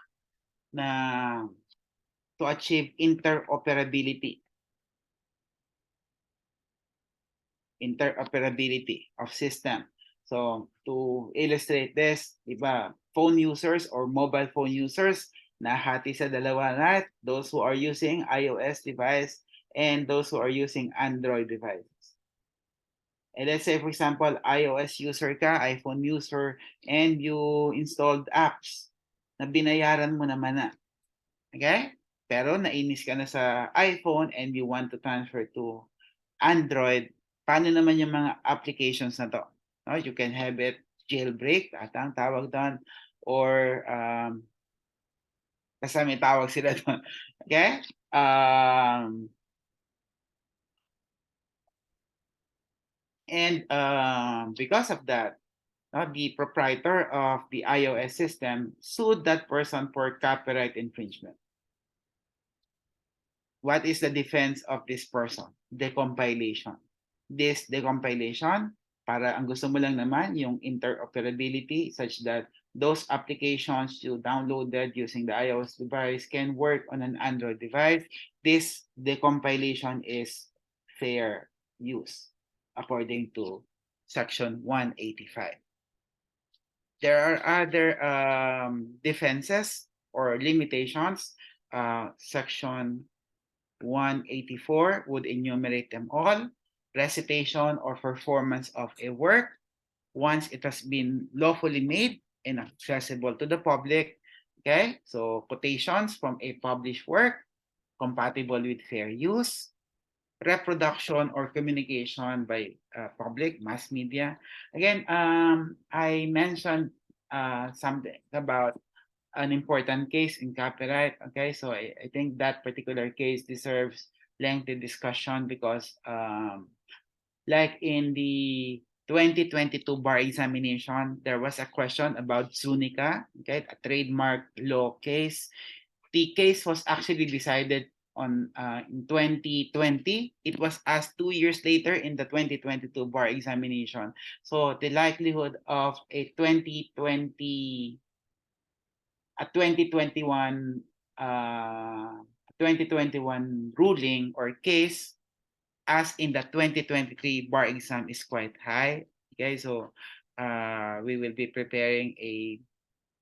na to achieve interoperability of system. So, to illustrate this, diba, phone users or mobile phone users, nahati sa dalawa lahat, those who are using iOS device and those who are using Android devices. And let's say, for example, iOS user ka, iPhone user, and you installed apps na binayaran mo naman na. Okay? Pero nainis ka na sa iPhone and you want to transfer to Android, paano naman yung mga applications na to? No, you can have it jailbreak, atang tawag doon, or basta may tawag sila doon. Okay? And because of that, the proprietor of the iOS system sued that person for copyright infringement. What is the defense of this person? Decompilation. This decompilation, para ang gusto mo lang naman yung interoperability such that those applications you downloaded using the iOS device can work on an Android device. This decompilation is fair use according to section 185. There are other defenses or limitations. Section 184 would enumerate them all. recitation or performance of a work once it has been lawfully made and accessible to the public. Okay, so quotations from a published work compatible with fair use, reproduction or communication by public mass media. Again, I mentioned something about an important case in copyright. Okay, so I think that particular case deserves lengthy discussion because like in the 2022 bar examination, there was a question about Zunica, okay, a trademark law case. The case was actually decided on in 2020. It was asked 2 years later in the 2022 bar examination. So the likelihood of a 2021 uh, 2021 ruling or case as in the 2023 bar exam is quite high. Okay, so we will be preparing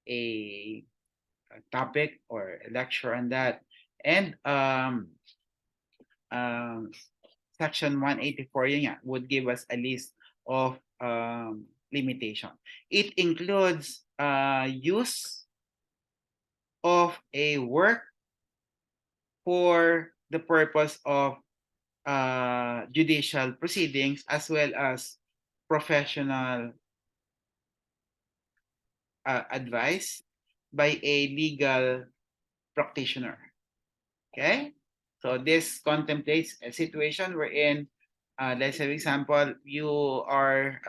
a topic or a lecture on that. And um, section 184 yun would give us a list of limitation. It includes use of a work for the purpose of judicial proceedings as well as professional advice by a legal practitioner. Okay? So this contemplates a situation wherein, let's say, for example, you are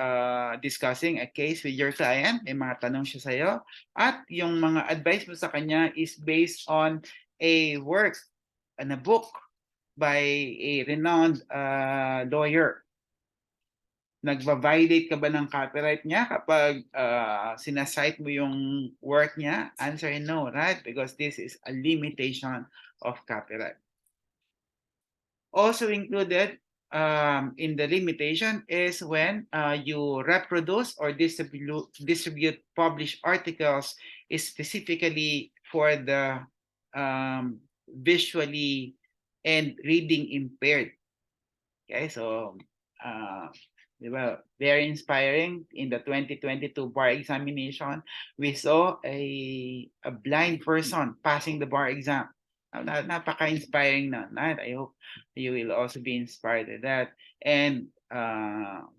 discussing a case with your client, may mga tanong siya sa'yo, at yung mga advice mo sa kanya is based on a work, a book by a renowned lawyer. Nagva-violate ka ba ng copyright niya kapag sinasite mo yung work niya? Answer no, right? Because this is a limitation of copyright. Also included in the limitation is when you reproduce or distribute published articles specifically for the visually and reading impaired. Okay, so very inspiring. In the 2022 bar examination, we saw a blind person passing the bar exam. Napaka-inspiring na. I hope you will also be inspired by that. And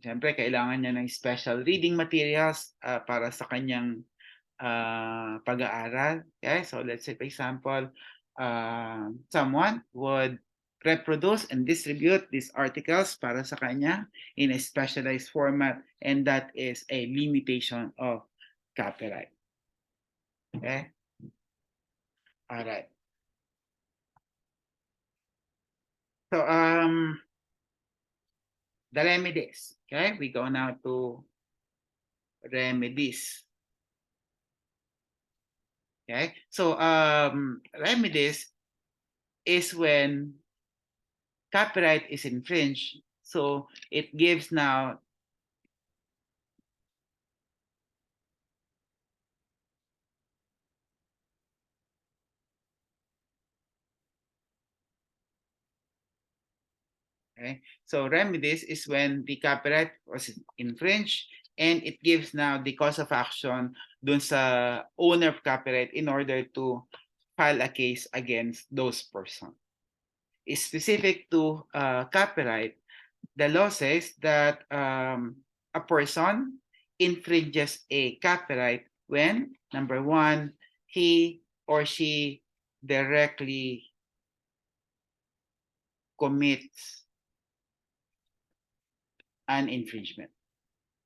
siyempre, kailangan niya ng special reading materials para sa kanyang pag-aaral. Okay? So let's say, for example, someone would reproduce and distribute these articles para sa kanya in a specialized format, and that is a limitation of copyright. Okay? All right. So the remedies. Okay, we go now to remedies. Okay, so remedies is when copyright is infringed. So it gives now okay. So remedies is when the copyright was infringed and it gives now the cause of action dun sa owner of copyright in order to file a case against those persons. Specific to copyright, the law says that a person infringes a copyright when, number one, he or she directly commits an infringement.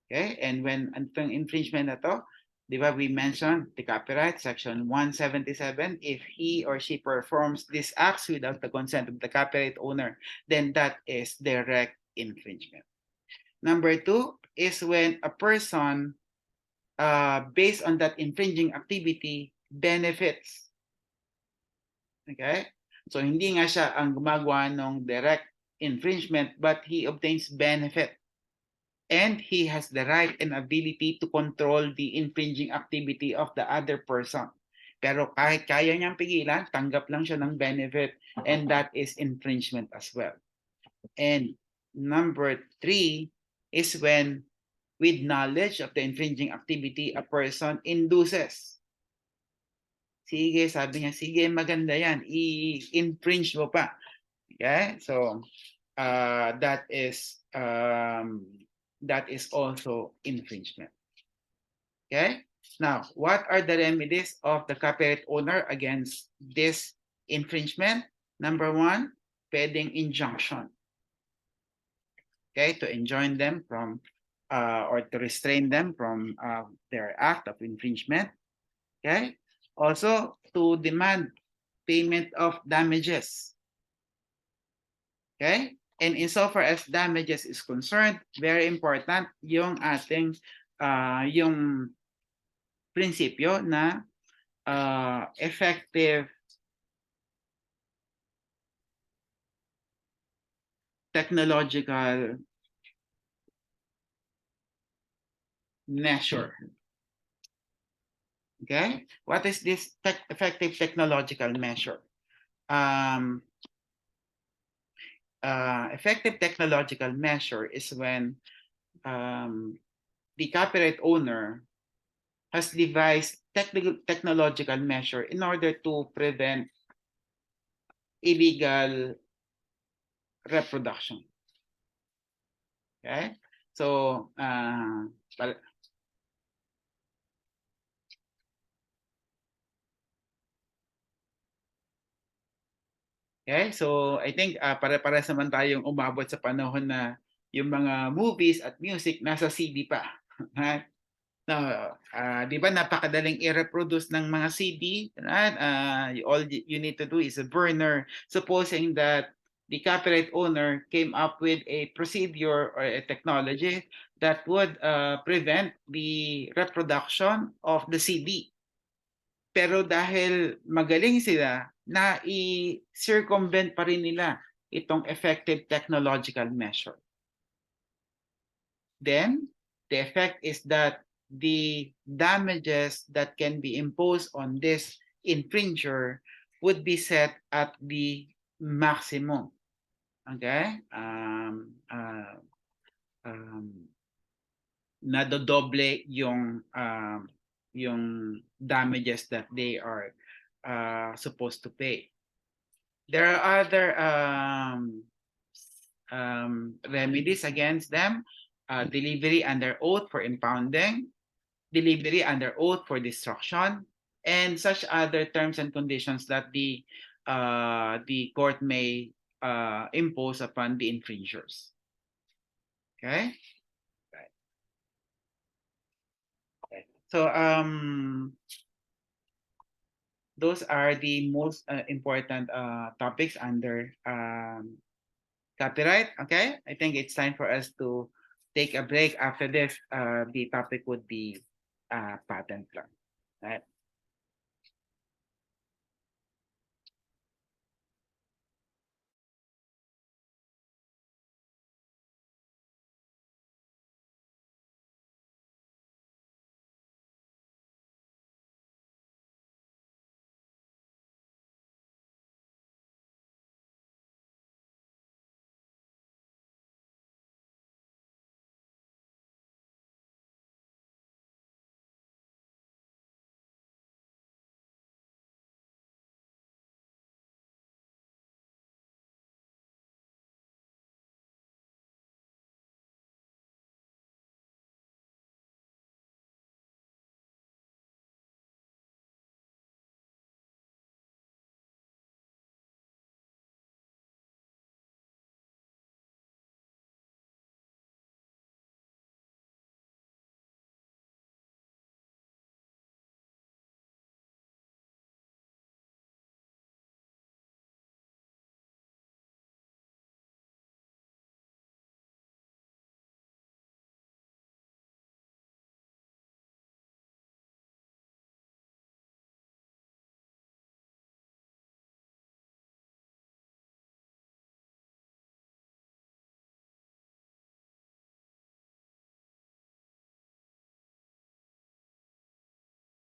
Okay? And when ang infringement na to, di ba, we mentioned the copyright section 177, if he or she performs these acts without the consent of the copyright owner, then that is direct infringement. Number two is when a person, based on that infringing activity, benefits. Okay? So hindi nga siya ang gumagawa ng direct infringement, but he obtains benefit. And he has the right and ability to control the infringing activity of the other person. Pero kahit kaya niyang pigilan, tanggap lang siya ng benefit, and that is infringement as well. And number 3 is when, with knowledge of the infringing activity, a person induces. Sige, sabi niya, sige, maganda yan. I-infringe mo pa. Okay? So, that is also infringement. Okay? Now, what are the remedies of the copyright owner against this infringement? Number 1, pwedeng injunction. Okay, to enjoin them from or to restrain them from their act of infringement. Okay, also to demand payment of damages. Okay, and insofar as damages is concerned, very important yung ating yung prinsipyo na effective technological measure. Okay, what is this effective technological measure? Effective technological measure is when the copyright owner has devised technological measure in order to prevent illegal reproduction. Okay, so okay, so I think para naman tayong umabot sa panahon na yung mga movies at music nasa CD pa. Right? Now, di ba napakadaling i-reproduce ng mga CD? Right? All you need to do is a burner. Supposing that the copyright owner came up with a procedure or a technology that would prevent the reproduction of the CD. Pero dahil magaling sila, na i-circumvent pa rin nila itong effective technological measure. Then, the effect is that the damages that can be imposed on this infringer would be set at the maximum. Okay? Nadodoble yung damages that they are supposed to pay. There are other remedies against them. Delivery under oath for impounding, delivery under oath for destruction, and such other terms and conditions that the court may impose upon the infringers. Okay. Right. Okay. So those are the most important topics under copyright. Okay, I think it's time for us to take a break. After this, the topic would be patent law. Right.